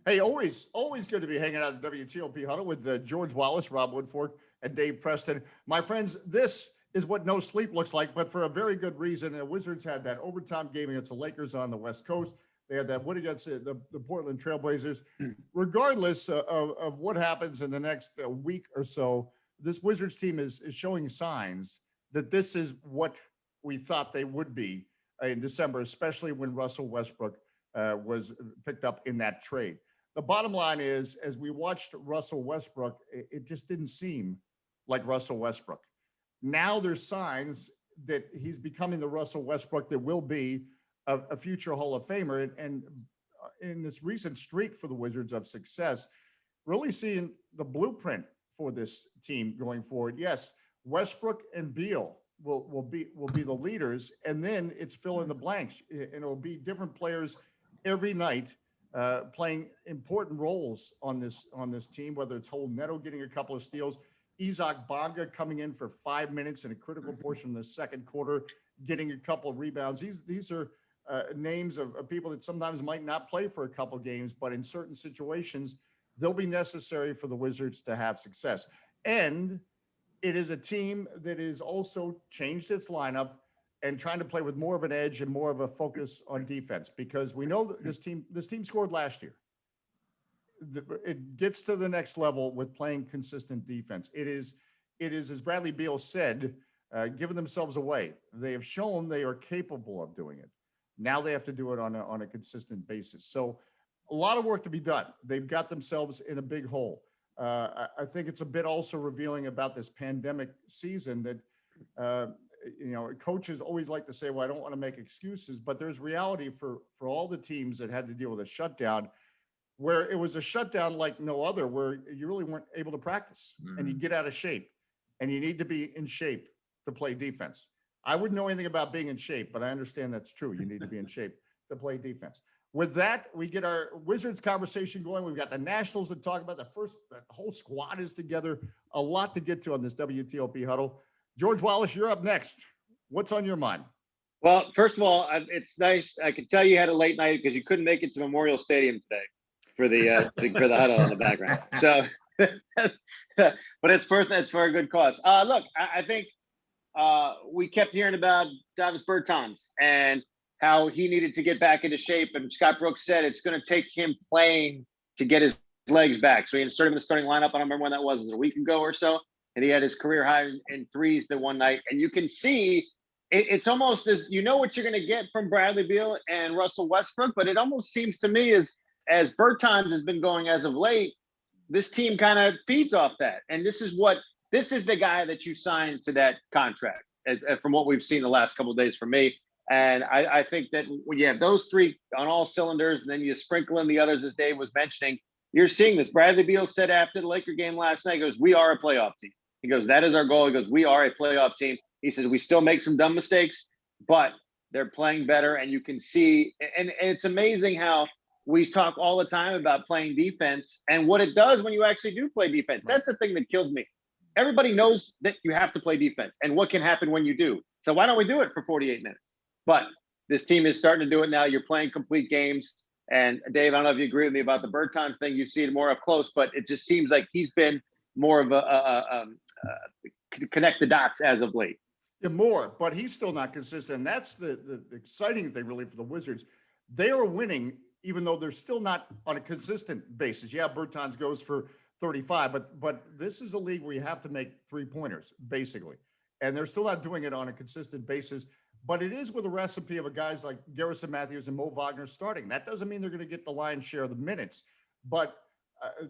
Hey, always good to be hanging out at the WTOP Huddle with George Wallace, Rob Woodfork, and Dave Preston. My friends, this is what no sleep looks like, but for a very good reason. The Wizards had that overtime game against the Lakers on the West Coast. They had that win against the Portland Trailblazers. Regardless of what happens in the next week or so, this Wizards team is showing signs that this is what we thought they would be in December, especially when Russell Westbrook was picked up in that trade. The bottom line is, as we watched Russell Westbrook, it just didn't seem like Russell Westbrook. Now there's signs that he's becoming the Russell Westbrook that will be a future Hall of Famer. And in this recent streak for the Wizards of success, really seeing the blueprint for this team going forward. Yes, Westbrook and Beal will be the leaders, and then it's fill in the blanks, and it'll be different players every night playing important roles on this team, whether it's Hol Neto getting a couple of steals, Isaac Bonga coming in for 5 minutes in a critical portion of the second quarter, getting a couple of rebounds. These are names of people that sometimes might not play for a couple of games, but in certain situations, they'll be necessary for the Wizards to have success. And it is a team that has also changed its lineup and trying to play with more of an edge and more of a focus on defense, because we know that this team scored last year. It gets to the next level with playing consistent defense. It is, as Bradley Beal said, giving themselves away. They have shown they are capable of doing it. Now they have to do it on a consistent basis. So a lot of work to be done. They've got themselves in a big hole. I think it's a bit also revealing about this pandemic season that, coaches always like to say, well, I don't want to make excuses, but there's reality for all the teams that had to deal with a shutdown, where it was a shutdown like no other, where you really weren't able to practice and you get out of shape, and you need to be in shape to play defense. I wouldn't know anything about being in shape, but I understand that's true. You need to be in shape to play defense. With that, we get our Wizards conversation going. We've got the Nationals to talk about. The whole squad is together. A lot to get to on this WTOP Huddle. George Wallace, you're up next. What's on your mind? Well, first of all, it's nice. I could tell you had a late night because you couldn't make it to Memorial Stadium today for the for the huddle in the background. So, but it's for a good cause. Look, I think we kept hearing about Davis Bertans and how he needed to get back into shape. And Scott Brooks said it's going to take him playing to get his legs back. So he inserted him in the starting lineup. I don't remember when that was a week ago or so. And he had his career high in threes the one night. And you can see it's almost as you know what you're going to get from Bradley Beal and Russell Westbrook. But it almost seems to me as Bertans has been going as of late, this team kind of feeds off that. And this is the guy that you signed to that contract, from what we've seen the last couple of days from me. And I think that when you have those three on all cylinders, and then you sprinkle in the others, as Dave was mentioning, you're seeing this. Bradley Beal said after the Laker game last night, he goes, "We are a playoff team." He goes, "That is our goal." He goes, "We are a playoff team." He says, "We still make some dumb mistakes, but they're playing better." And you can see, and it's amazing how we talk all the time about playing defense and what it does when you actually do play defense. That's the thing that kills me. Everybody knows that you have to play defense and what can happen when you do. So why don't we do it for 48 minutes? But this team is starting to do it now. You're playing complete games. And Dave, I don't know if you agree with me about the Bertans thing. You see it more up close, but it just seems like he's been more of a connect the dots as of late. Yeah, more, but he's still not consistent. And that's the exciting thing really for the Wizards. They are winning, even though they're still not on a consistent basis. Yeah, Bertans goes for 35, but this is a league where you have to make 3-pointers, basically. And they're still not doing it on a consistent basis. But it is with a recipe of a guys like Garrison Matthews and Mo Wagner starting. That doesn't mean they're going to get the lion's share of the minutes, but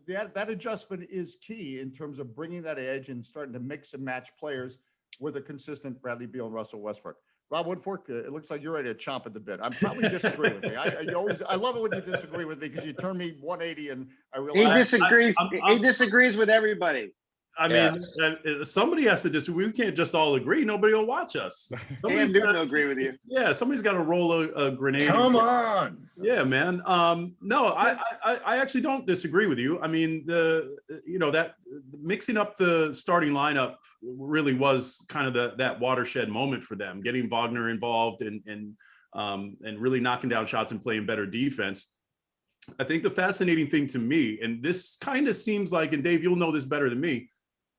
that adjustment is key in terms of bringing that edge and starting to mix and match players with a consistent Bradley Beal and Russell Westbrook. Rob Woodfork, it looks like you're ready to chomp at the bit. I'm probably disagree with me. I love it when you disagree with me because you turn me 180 and I realize he disagrees. He disagrees with everybody. I mean, somebody has to disagree. We can't just all agree. Nobody will watch us. Cam Newton will agree with you. Yeah, somebody's got to roll a grenade. Come on. Yeah, man. No, I actually don't disagree with you. I mean, that mixing up the starting lineup really was kind of that watershed moment for them, getting Wagner involved and really knocking down shots and playing better defense. I think the fascinating thing to me, and this kind of seems like, and Dave, you'll know this better than me,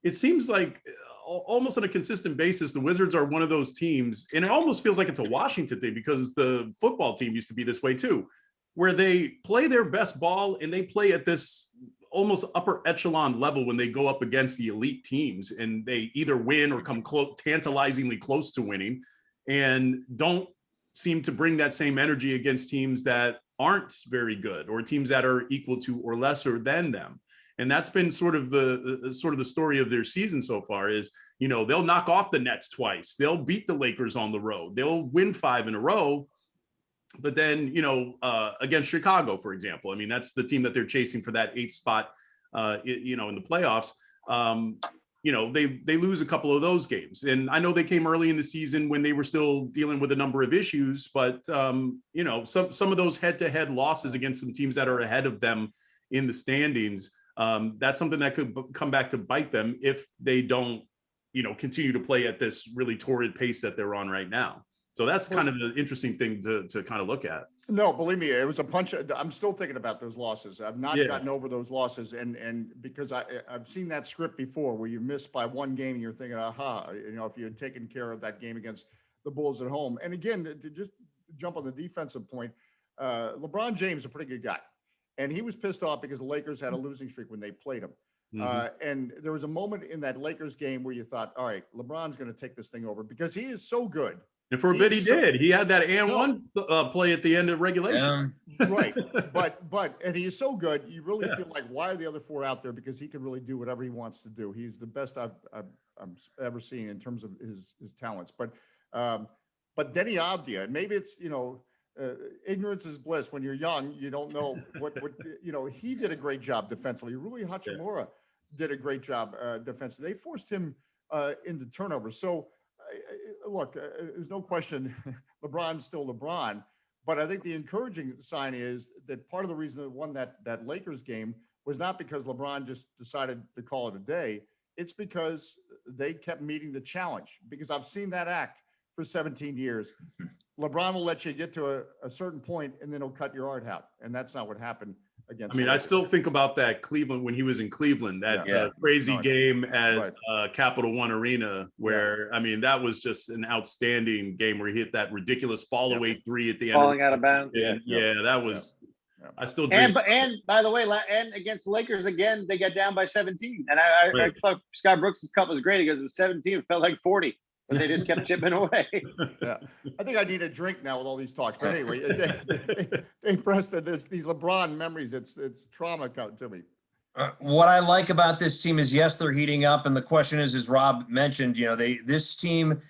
it seems like almost on a consistent basis, the Wizards are one of those teams, and it almost feels like it's a Washington thing because the football team used to be this way too, where they play their best ball and they play at this almost upper echelon level when they go up against the elite teams, and they either win or come close, tantalizingly close to winning, and don't seem to bring that same energy against teams that aren't very good or teams that are equal to or lesser than them. And that's been sort of the story of their season so far is, they'll knock off the Nets twice. They'll beat the Lakers on the road. They'll win 5 in a row. But then, against Chicago, for example, I mean, that's the team that they're chasing for that 8th spot, in the playoffs. They lose a couple of those games. And I know they came early in the season when they were still dealing with a number of issues, but, some of those head-to-head losses against some teams that are ahead of them in the standings, that's something that could come back to bite them if they don't, continue to play at this really torrid pace that they're on right now. So that's kind of the interesting thing to kind of look at. No, believe me, it was a punch. I'm still thinking about those losses. I've not gotten over those losses. And because I've seen that script before where you miss by one game and you're thinking, aha, if you had taken care of that game against the Bulls at home. And again, to just jump on the defensive point, LeBron James is a pretty good guy. And he was pissed off because the Lakers had a losing streak when they played him. And there was a moment in that Lakers game where you thought, all right, LeBron's going to take this thing over because he is so good. And for a bit, he did. He had that one play at the end of regulation. Right. And he's so good. You really feel like, why are the other 4 out there? Because he can really do whatever he wants to do. He's the best I've ever seen in terms of his talents. But Denny Avdia, and maybe it's, ignorance is bliss. When you're young, you don't know what he did a great job defensively. Rui Hachimura did a great job defensively. They forced him into turnovers. So, look, there's no question LeBron's still LeBron, but I think the encouraging sign is that part of the reason they won that Lakers game was not because LeBron just decided to call it a day. It's because they kept meeting the challenge, because I've seen that act for 17 years. LeBron will let you get to a certain point and then he'll cut your heart out. And that's not what happened against. I mean, I still think about that Cleveland when he was in Cleveland, that crazy game at Capital One Arena where, I mean, that was just an outstanding game where he hit that ridiculous fall away 3 at the end. Falling out of bounds. That was, I still dream. And by the way, and against the Lakers again, they got down by 17. And I thought Scott Brooks' cut was great because it was 17, it felt like 40. But they just kept chipping away. I think I need a drink now with all these talks. But anyway, they Preston, these LeBron memories, it's trauma to me. What I like about this team is, yes, they're heating up. And the question is, as Rob mentioned, this team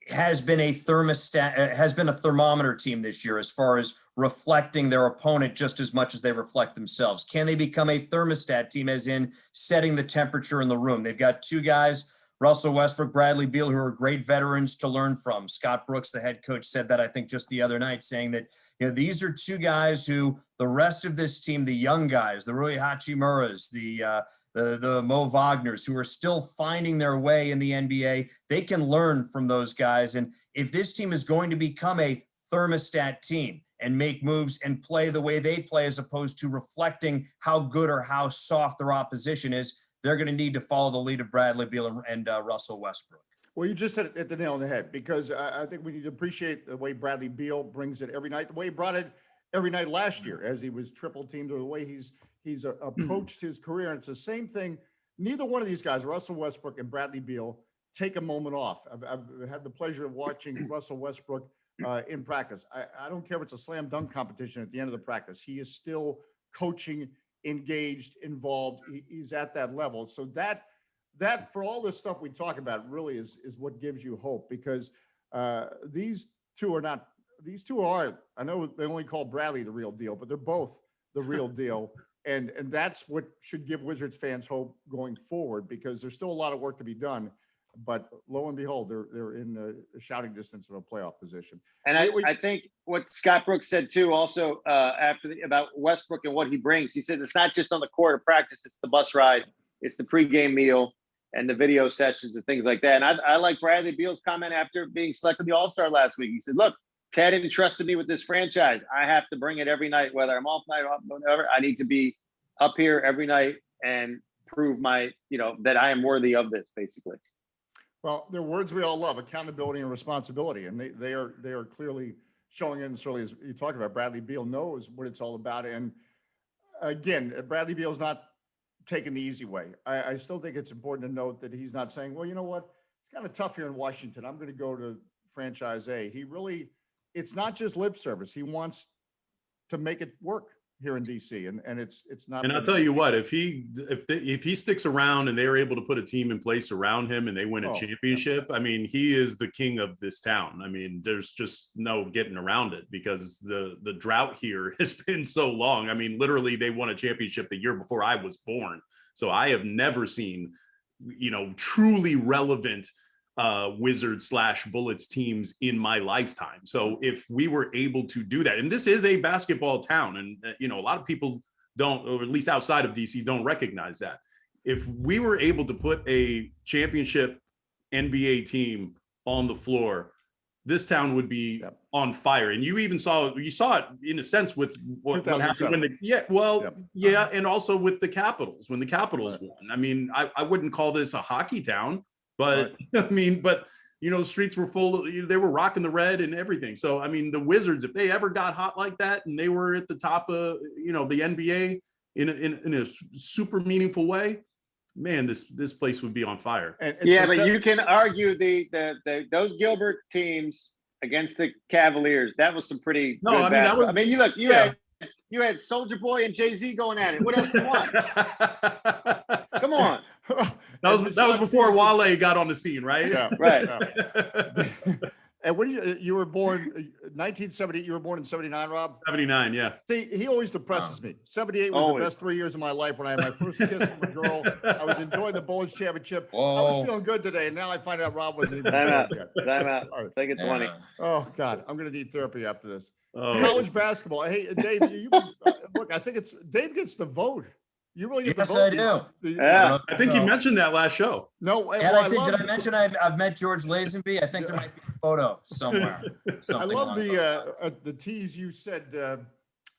has been a thermometer team this year as far as reflecting their opponent just as much as they reflect themselves. Can they become a thermostat team, as in setting the temperature in the room? They've got 2 guys, Russell Westbrook, Bradley Beal, who are great veterans to learn from. Scott Brooks, the head coach, said that, I think, just the other night, saying that, these are 2 guys who the rest of this team, the young guys, the Rui Hachimuras, the Mo Wagners, who are still finding their way in the NBA, they can learn from those guys. And if this team is going to become a thermostat team and make moves and play the way they play, as opposed to reflecting how good or how soft their opposition is, they're going to need to follow the lead of Bradley Beal and Russell Westbrook. Well, you just hit the nail on the head, because I think we need to appreciate the way Bradley Beal brings it every night, the way he brought it every night last year as he was triple teamed, or the way he's approached his career. And it's the same thing. Neither one of these guys, Russell Westbrook and Bradley Beal, take a moment off. I've had the pleasure of watching Russell Westbrook in practice. I don't care if it's a slam dunk competition at the end of the practice. He is still coaching, engaged, involved. He's at that level. So that for all this stuff we talk about really is what gives you hope, because these two are, I know they only call Bradley the real deal, but they're both the real deal. And that's what should give Wizards fans hope going forward, because there's still a lot of work to be done. But lo and behold, they're in a shouting distance of a playoff position. And I think what Scott Brooks said too, also about Westbrook and what he brings. He said it's not just on the court of practice; it's the bus ride, it's the pregame meal, and the video sessions and things like that. And I like Bradley Beal's comment after being selected the All-Star last week. He said, "Look, Ted entrusted me with this franchise. I have to bring it every night, whether I'm off night, off, whatever. I need to be up here every night and prove that I am worthy of this, basically. Well, they're words we all love: accountability and responsibility, and they are clearly showing it. And certainly, as you talked about, Bradley Beal knows what it's all about. And again, Bradley Beal's not taking the easy way. I still think it's important to note that he's not saying, well, you know what, it's kind of tough here in Washington, I'm going to go to franchise A. It's not just lip service. He wants to make it work here in DC, and it's not. And I'll tell you what, if he sticks around and they're able to put a team in place around him and they win a championship, I mean, he is the king of this town. I mean, there's just no getting around it, because the drought here has been so long. I mean, literally, they won a championship the year before I was born. So I have never seen, truly relevant Wizards / Bullets teams in my lifetime. So if we were able to do that, and this is a basketball town, and a lot of people don't, or at least outside of DC, don't recognize that. If we were able to put a championship NBA team on the floor, this town would be on fire. And you saw it in a sense with what happened when and also with the Capitals, when the Capitals won. I mean, I wouldn't call this a hockey town, but I mean, the streets were full of, they were rocking the red and everything. So, I mean, the Wizards, if they ever got hot like that and they were at the top of, the NBA in a super meaningful way, man, this place would be on fire. But you can argue those Gilbert teams against the Cavaliers, that was some pretty good basketball. I mean, you had Soulja Boy and Jay-Z going at it. What else do you want? Come on. That was before Wale got on the scene, right? Yeah, right. Yeah. And when you were born 1970, you were born in 79, Rob? 79, yeah. See, he always depresses me. 78 was the best 3 years of my life when I had my first kiss from a girl. I was enjoying the Bullets championship. Whoa. I was feeling good today, and now I find out Rob wasn't even Time out. good yet. Time out. Right. Take it 20. Oh, God. I'm going to need therapy after this. Oh. College basketball. Hey, Dave, look, I think Dave gets the vote. You really get Yes, the vote. I do. Yeah. I think you mentioned that last show. No, And did I mention I've met George Lazenby? I think there might be a photo somewhere. I love the tease you said.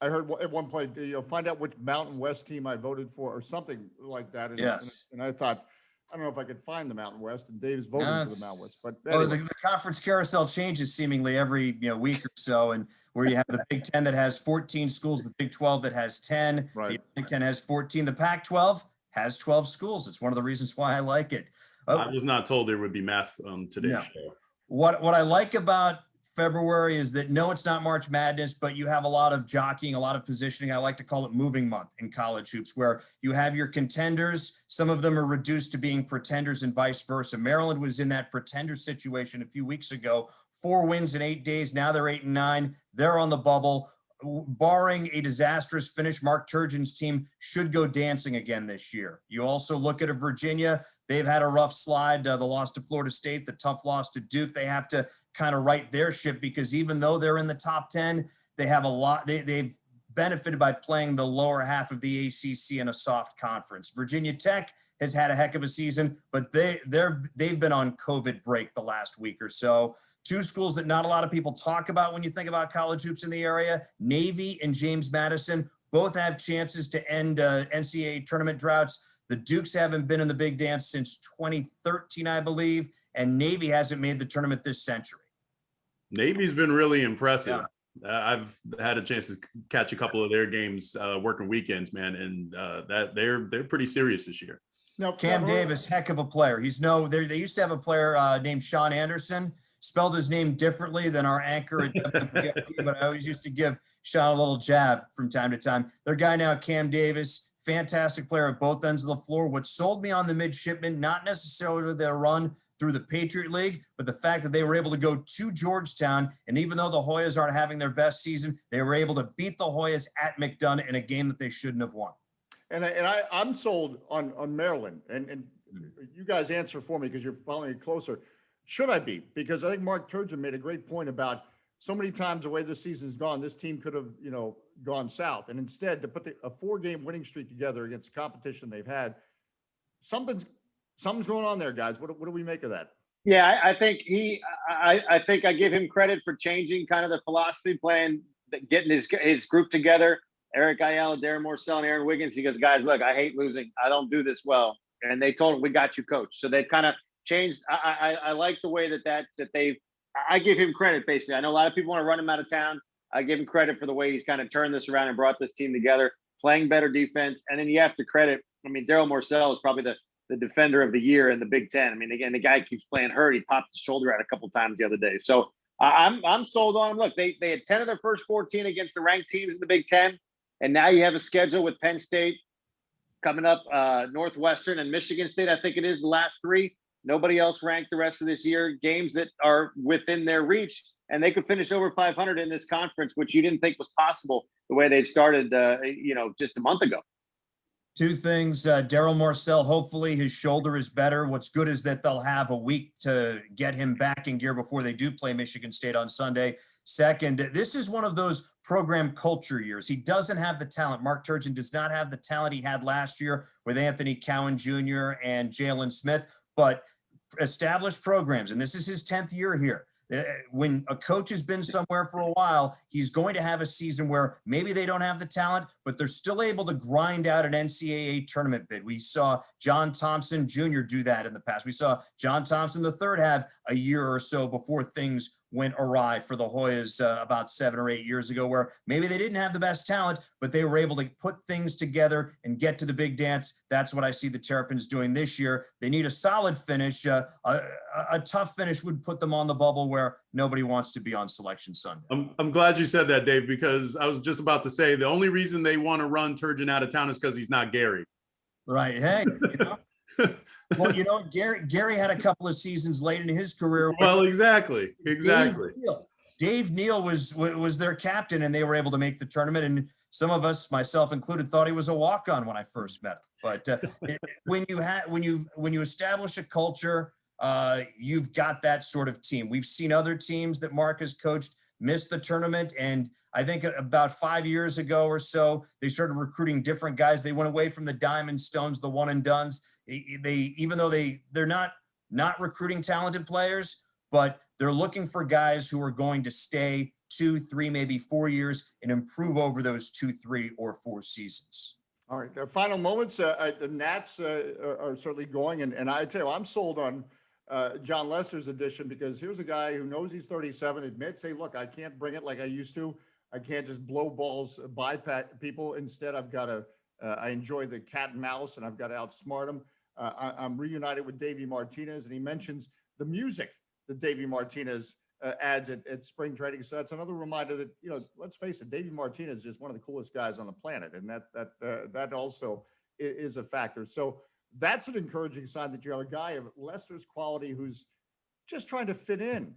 I heard at one point, find out which Mountain West team I voted for or something like that. And, Yes. and I thought, I don't know if I could find the Mountain West, and Dave's voting for the Mountain West. But anyway. The conference carousel changes seemingly every week or so, and where you have the Big Ten that has 14 schools, the Big 12 that has 10, right. The Big 10 has 14, the Pac-12 has 12 schools. It's one of the reasons why I like it. I was not told there would be math on today's show. What I like about February is that, no, it's not March Madness, but you have a lot of jockeying, a lot of positioning. I like to call it moving month in college hoops, where you have your contenders. Some of them are reduced to being pretenders and vice versa. Maryland was in that pretender situation a few weeks ago. 4 wins in 8 days. Now they're 8-9. They're on the bubble. Barring a disastrous finish, Mark Turgeon's team should go dancing again this year. You also look at Virginia. They've had a rough slide. The loss to Florida State, the tough loss to Duke. They have to kind of right their ship, because even though they're in the top 10, they have a lot. They've benefited by playing the lower half of the ACC in a soft conference. Virginia Tech has had a heck of a season, but they've been on COVID break the last week or so. 2 schools that not a lot of people talk about when you think about college hoops in the area, Navy and James Madison, both have chances to end NCAA tournament droughts. The Dukes haven't been in the big dance since 2013, I believe, and Navy hasn't made the tournament this century. Navy's been really impressive. Yeah. I've had a chance to catch a couple of their games working weekends, man, and that they're pretty serious this year. Now, Cam Davis, heck of a player. They used to have a player named Sean Anderson, spelled his name differently than our anchor at WTOP, but I always used to give Sean a little jab from time to time. Their guy now, Cam Davis, fantastic player at both ends of the floor. What sold me on the midshipmen, not necessarily their run through the Patriot League, but the fact that they were able to go to Georgetown, and even though the Hoyas aren't having their best season, they were able to beat the Hoyas at McDonough in a game that they shouldn't have won. And I'm sold on Maryland, and you guys answer for me because you're following it closer. Should I be? Because I think Mark Turgeon made a great point about so many times the way this season's gone, this team could have, gone south. And instead, to put a 4-game winning streak together against the competition they've had, something's going on there, guys. What do we make of that? Yeah, I think I think I give him credit for changing kind of the philosophy, playing, getting his group together. Eric Ayala, Darren Morcell, and Aaron Wiggins. He goes, guys, look, I hate losing. I don't do this well. And they told him, we got you, coach. So they kind of changed. I like the way that they've. I give him credit, basically. I know a lot of people want to run him out of town. I give him credit for the way he's kind of turned this around and brought this team together, playing better defense. And then you have to credit. I mean, Daryl Morcell is probably the defender of the year in the Big Ten. I mean, again, the guy keeps playing hurt. He popped his shoulder out a couple times the other day. So I'm sold on him. Look, they had 10 of their first 14 against the ranked teams in the Big Ten. And now you have a schedule with Penn State coming up, Northwestern and Michigan State, I think it is, the last three. Nobody else ranked the rest of this year. Games that are within their reach. And they could finish over 500 in this conference, which you didn't think was possible the way they started, just a month ago. Two things, Daryl Morcell, hopefully his shoulder is better. What's good is that they'll have a week to get him back in gear before they do play Michigan State on Sunday. Second, this is one of those program culture years. He doesn't have the talent. Mark Turgeon does not have the talent he had last year with Anthony Cowan Jr. and Jalen Smith, but established programs, and this is his 10th year here. When a coach has been somewhere for a while, he's going to have a season where maybe they don't have the talent, but they're still able to grind out an NCAA tournament bid. We saw John Thompson Jr. do that in the past. We saw John Thompson III have a year or so before things went awry for the Hoyas about 7 or 8 years ago, where maybe they didn't have the best talent, but they were able to put things together and get to the big dance. That's what I see the Terrapins doing this year. They need a solid finish. A tough finish would put them on the bubble where nobody wants to be on Selection Sunday. I'm glad you said that, Dave, because I was just about to say the only reason they want to run Turgeon out of town is because he's not Gary. Right. Hey, well, Gary had a couple of seasons late in his career. Well, exactly. Dave Neal was their captain, and they were able to make the tournament. And some of us, myself included, thought he was a walk-on when I first met him. But when you establish a culture, you've got that sort of team. We've seen other teams that Mark has coached miss the tournament, and I think about 5 years ago or so, they started recruiting different guys. They went away from the Diamond Stones, the one and dones. They even though they're not recruiting talented players, but they're looking for guys who are going to stay 2, 3, maybe 4 years and improve over those 2, 3, or 4 seasons. All right, final moments. The Nats are certainly going, and I tell you, I'm sold on John Lester's addition, because here's a guy who knows he's 37, admits, hey, look, I can't bring it like I used to. I can't just blow balls by people. Instead, I've got to. I enjoy the cat and mouse, and I've got to outsmart them. I'm reunited with Davey Martinez, and he mentions the music that Davey Martinez adds at spring training. So that's another reminder that, let's face it, Davey Martinez is just one of the coolest guys on the planet, and that also is a factor. So that's an encouraging sign that you have a guy of Lester's quality who's just trying to fit in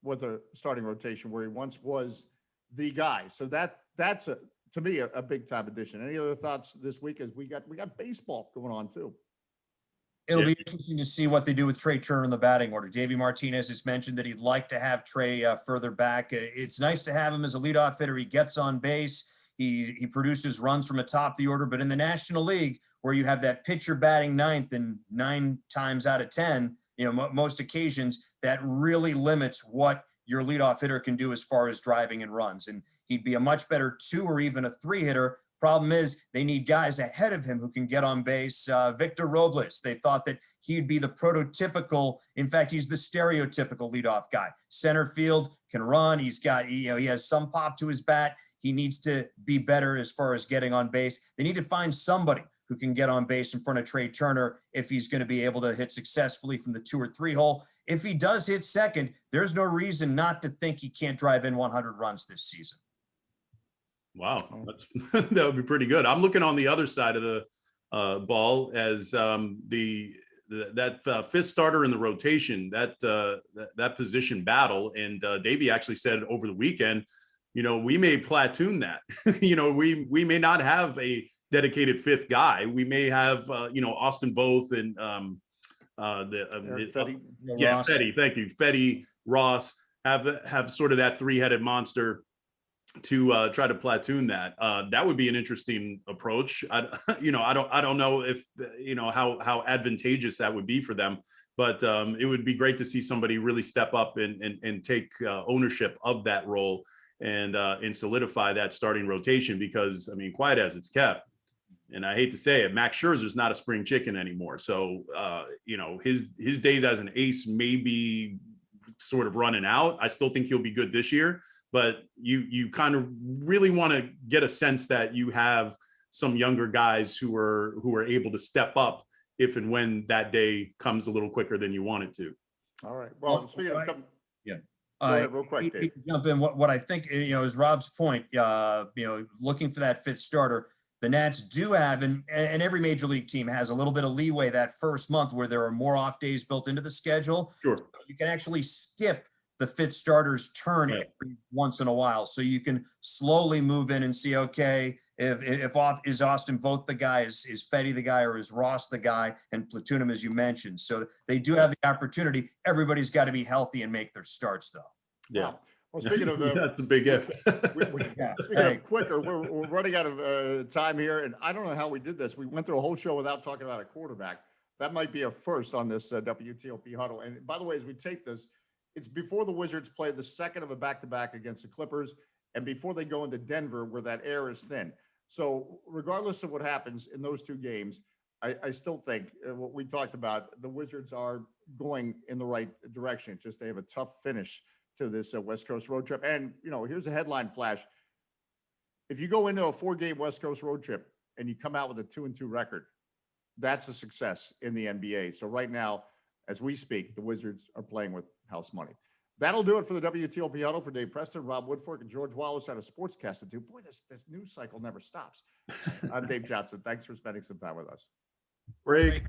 with a starting rotation where he once was the guy. So that's to me a big time addition. Any other thoughts this week, as we got baseball going on too? It'll be interesting to see what they do with Trey Turner in the batting order. Davey Martinez has mentioned that he'd like to have Trey further back. It's nice to have him as a leadoff hitter. He gets on base. He produces runs from atop the order. But in the National League, where you have that pitcher batting ninth, and 9 times out of 10, most occasions, that really limits what your leadoff hitter can do as far as driving and runs. And he'd be a much better 2 or even a 3 hitter. Problem is, they need guys ahead of him who can get on base. Victor Robles, they thought that he'd be the prototypical, in fact, he's the stereotypical leadoff guy. Center field, can run. He has some pop to his bat. He needs to be better as far as getting on base. They need to find somebody who can get on base in front of Trey Turner if he's going to be able to hit successfully from the 2 or 3 hole. If he does hit second, there's no reason not to think he can't drive in 100 runs this season. Wow, that would be pretty good. I'm looking on the other side of the ball as that fifth starter in the rotation, that position battle. And Davey actually said over the weekend, we may platoon that. We may not have a dedicated 5th guy. We may have Austin Voth and Fetty. Thank you, Fetty, Ross have sort of that 3-headed monster to try to platoon that. That would be an interesting approach. I don't know if how advantageous that would be for them. but it would be great to see somebody really step up and take ownership of that role and solidify that starting rotation, because I mean, quiet as it's kept, and I hate to say it, Max Scherzer's not a spring chicken anymore. So you know, his days as an ace may be sort of running out. I still think he'll be good this year, but you kind of really want to get a sense that you have some younger guys who are able to step up if and when that day comes a little quicker than you want it to. All right. Well, speaking of Yeah. Go ahead real quick, Dave. Jump in. What I think, you know, is Rob's point, you know, looking for that fifth starter, the Nats do have, and every major league team has a little bit of leeway that first month where there are more off days built into the schedule. Sure. You can actually skip the fifth starter's turn Right. every once in a while. So you can slowly move in and see, okay, if is Austin Vogt the guy, is Fetty the guy, or is Ross the guy, and platoon him as you mentioned. So they do have the opportunity. Everybody's got to be healthy and make their starts though. Yeah. Wow. Well, speaking of that's a big if. speaking of quicker, we're running out of time here, and I don't know how we did this. We went through a whole show without talking about a quarterback. That might be a first on this WTOP huddle. And by the way, as we tape this, it's before the Wizards play the second of a back-to-back against the Clippers, and before they go into Denver, where that air is thin. So regardless of what happens in those two games, I still think what we talked about, the Wizards are going in the right direction. It's just they have a tough finish to this West Coast road trip. And, you know, here's a headline flash. If you go into a 4-game West Coast road trip and you come out with a 2-2 record, that's a success in the NBA. So right now, as we speak, the Wizards are playing with house money. That'll do it for the WTOP Huddle. For Dave Preston, Rob Woodfork, and George Wallace at a sportscast to do. Boy, this news cycle never stops. I'm Dave Johnson. Thanks for spending some time with us. Break.